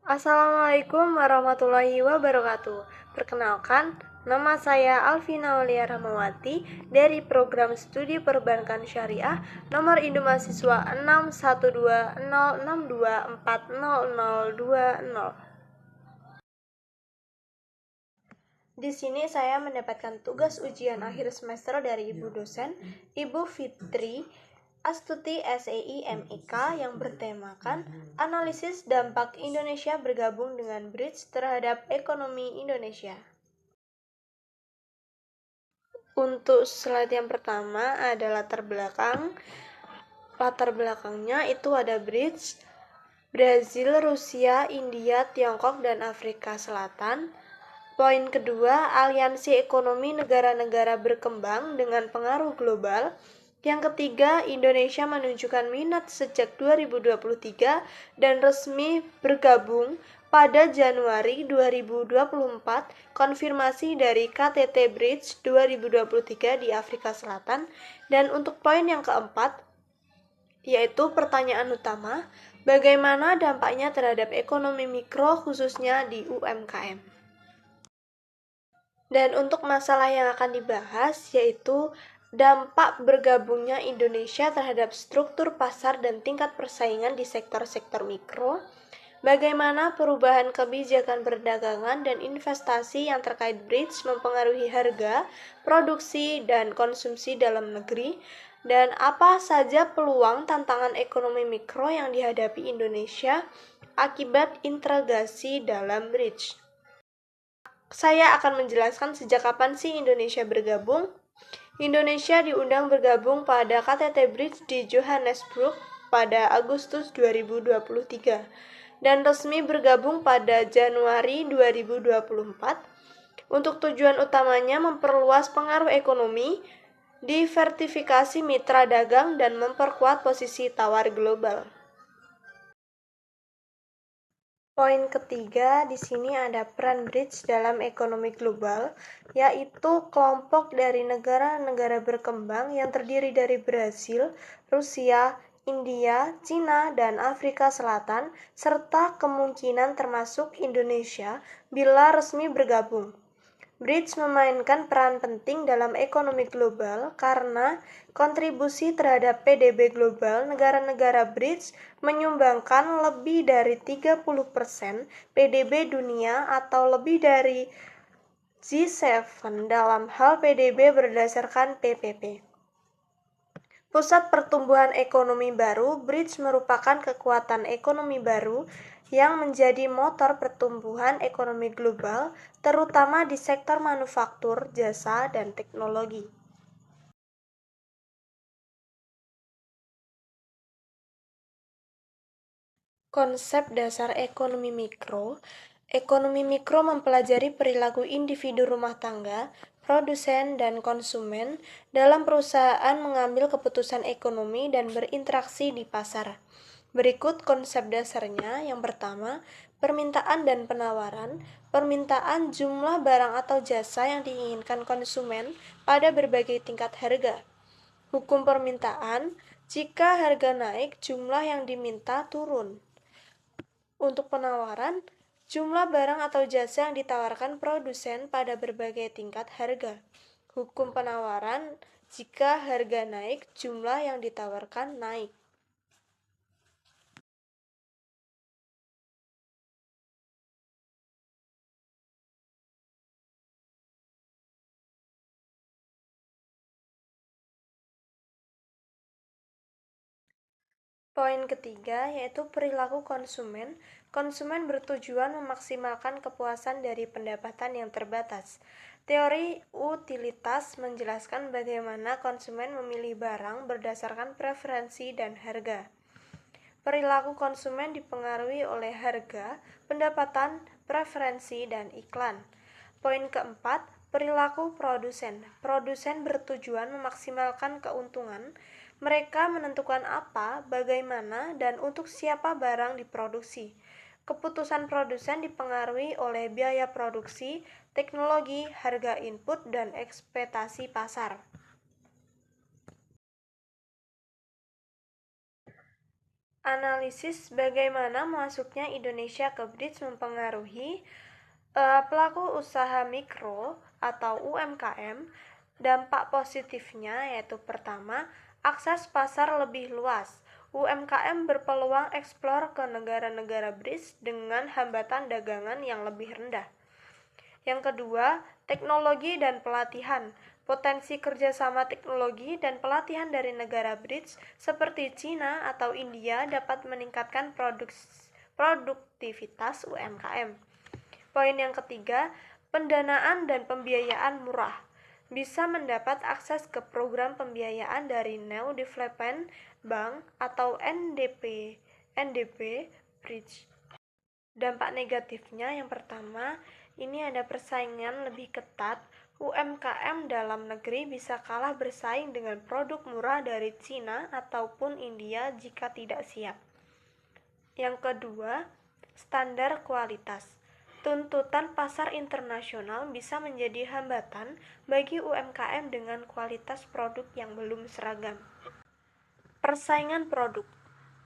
Assalamualaikum warahmatullahi wabarakatuh. Perkenalkan, nama saya Alvina Aulia Rahmawati dari Program Studi Perbankan Syariah nomor Induk Mahasiswa 61206240020. Di sini saya mendapatkan tugas ujian akhir semester dari Ibu dosen, Ibu Fitri Astuti SEI MEK yang bertemakan Analisis Dampak Indonesia Bergabung dengan BRICS terhadap Ekonomi Indonesia. Untuk slide yang pertama ada latar belakang. Latar belakangnya itu ada BRICS, Brazil, Rusia, India, Tiongkok, dan Afrika Selatan. Poin kedua, aliansi ekonomi negara-negara berkembang dengan pengaruh global. Yang ketiga, Indonesia menunjukkan minat sejak 2023 dan resmi bergabung pada Januari 2024, konfirmasi dari KTT BRICS 2023 di Afrika Selatan. Dan untuk poin yang keempat, yaitu pertanyaan utama, bagaimana dampaknya terhadap ekonomi mikro khususnya di UMKM. Dan untuk masalah yang akan dibahas yaitu dampak bergabungnya Indonesia terhadap struktur pasar dan tingkat persaingan di sektor-sektor mikro, bagaimana perubahan kebijakan perdagangan dan investasi yang terkait BRICS mempengaruhi harga, produksi, dan konsumsi dalam negeri, dan apa saja peluang tantangan ekonomi mikro yang dihadapi Indonesia akibat integrasi dalam BRICS. Saya akan menjelaskan sejak kapan sih Indonesia bergabung. Indonesia diundang bergabung pada KTT BRICS di Johannesburg pada Agustus 2023 dan resmi bergabung pada Januari 2024. Untuk tujuan utamanya memperluas pengaruh ekonomi, diversifikasi mitra dagang, dan memperkuat posisi tawar global. Poin ketiga, di sini ada peran BRICS dalam ekonomi global, yaitu kelompok dari negara-negara berkembang yang terdiri dari Brazil, Rusia, India, Cina, dan Afrika Selatan, serta kemungkinan termasuk Indonesia bila resmi bergabung. BRICS memainkan peran penting dalam ekonomi global karena kontribusi terhadap PDB global negara-negara BRICS menyumbangkan lebih dari 30% PDB dunia atau lebih dari G7 dalam hal PDB berdasarkan PPP. Pusat pertumbuhan ekonomi baru, BRICS merupakan kekuatan ekonomi baru yang menjadi motor pertumbuhan ekonomi global, terutama di sektor manufaktur, jasa, dan teknologi. Konsep dasar ekonomi mikro. Ekonomi mikro mempelajari perilaku individu rumah tangga, produsen, dan konsumen dalam perusahaan mengambil keputusan ekonomi dan berinteraksi di pasar. Berikut konsep dasarnya. Yang pertama, permintaan dan penawaran. Permintaan jumlah barang atau jasa yang diinginkan konsumen pada berbagai tingkat harga. Hukum permintaan, jika harga naik, jumlah yang diminta turun. Untuk penawaran, jumlah barang atau jasa yang ditawarkan produsen pada berbagai tingkat harga. Hukum penawaran, jika harga naik, jumlah yang ditawarkan naik. Poin ketiga yaitu perilaku konsumen. Konsumen bertujuan memaksimalkan kepuasan dari pendapatan yang terbatas. Teori utilitas menjelaskan bagaimana konsumen memilih barang berdasarkan preferensi dan harga. Perilaku konsumen dipengaruhi oleh harga, pendapatan, preferensi, dan iklan. Poin keempat, perilaku produsen. Produsen bertujuan memaksimalkan keuntungan. Mereka menentukan apa, bagaimana, dan untuk siapa barang diproduksi. Keputusan produsen dipengaruhi oleh biaya produksi, teknologi, harga input, dan ekspektasi pasar. Analisis bagaimana masuknya Indonesia ke BRICS mempengaruhi pelaku usaha mikro atau UMKM. Dampak positifnya yaitu pertama, akses pasar lebih luas. UMKM berpeluang eksplor ke negara-negara BRICS dengan hambatan dagangan yang lebih rendah. Yang kedua, teknologi dan pelatihan. Potensi kerjasama teknologi dan pelatihan dari negara BRICS seperti Cina atau India dapat meningkatkan produktivitas UMKM. Poin yang ketiga, pendanaan dan pembiayaan murah. Bisa mendapat akses ke program pembiayaan dari New Development Bank atau NDB Bridge. Dampak negatifnya yang pertama, ini ada persaingan lebih ketat. UMKM dalam negeri bisa kalah bersaing dengan produk murah dari Cina ataupun India jika tidak siap. Yang kedua, standar kualitas. Tuntutan pasar internasional bisa menjadi hambatan bagi UMKM dengan kualitas produk yang belum seragam. Persaingan produk.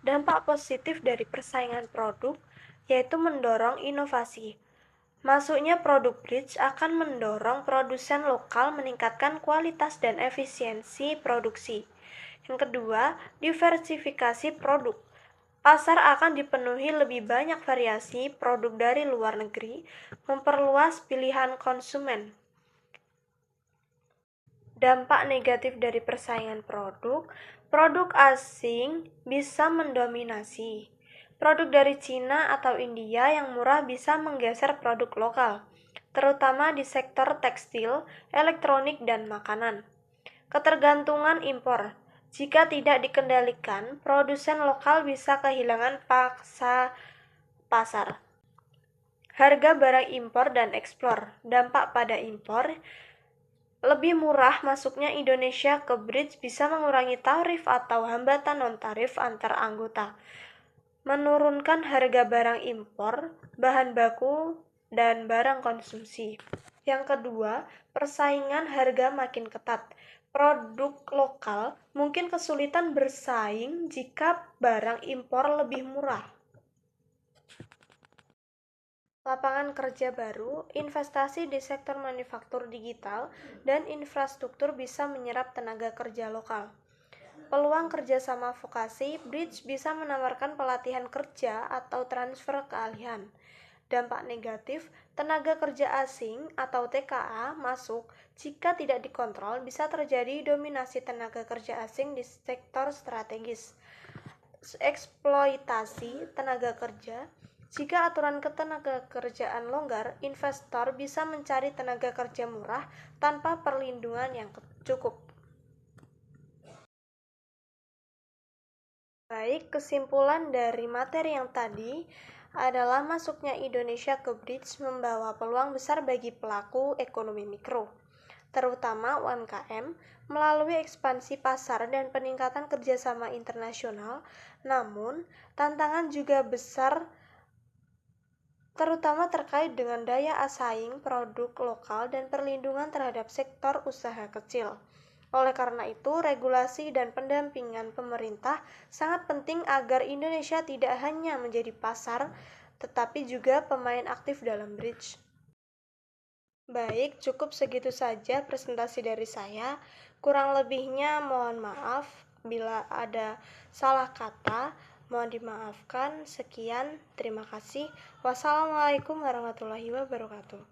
Dampak positif dari persaingan produk yaitu mendorong inovasi. Masuknya produk BRICS akan mendorong produsen lokal meningkatkan kualitas dan efisiensi produksi. Yang kedua, diversifikasi produk. Pasar akan dipenuhi lebih banyak variasi produk dari luar negeri, memperluas pilihan konsumen. Dampak negatif dari persaingan produk asing bisa mendominasi. Produk dari Cina atau India yang murah bisa menggeser produk lokal, terutama di sektor tekstil, elektronik, dan makanan. Ketergantungan impor. Jika tidak dikendalikan, produsen lokal bisa kehilangan paksa pasar. Harga barang impor dan ekspor. Dampak pada impor. Lebih murah masuknya Indonesia ke BRICS bisa mengurangi tarif atau hambatan non-tarif antar anggota, menurunkan harga barang impor, bahan baku, dan barang konsumsi. Yang kedua, persaingan harga makin ketat. Produk lokal mungkin kesulitan bersaing jika barang impor lebih murah. Lapangan kerja baru, investasi di sektor manufaktur digital, dan infrastruktur bisa menyerap tenaga kerja lokal. Peluang kerjasama vokasi, BRICS bisa menawarkan pelatihan kerja atau transfer keahlian. Dampak negatif, tenaga kerja asing atau TKA masuk jika tidak dikontrol bisa terjadi dominasi tenaga kerja asing di sektor strategis. Eksploitasi tenaga kerja. Jika aturan ketenagakerjaan longgar, investor bisa mencari tenaga kerja murah tanpa perlindungan yang cukup. Baik, kesimpulan dari materi yang tadi adalah masuknya Indonesia ke BRICS membawa peluang besar bagi pelaku ekonomi mikro, terutama UMKM, melalui ekspansi pasar dan peningkatan kerjasama internasional. Namun, tantangan juga besar, terutama terkait dengan daya saing produk lokal dan perlindungan terhadap sektor usaha kecil. Oleh karena itu, regulasi dan pendampingan pemerintah sangat penting agar Indonesia tidak hanya menjadi pasar, tetapi juga pemain aktif dalam BRICS. Baik, cukup segitu saja presentasi dari saya. Kurang lebihnya mohon maaf bila ada salah kata, mohon dimaafkan. Sekian, terima kasih. Wassalamualaikum warahmatullahi wabarakatuh.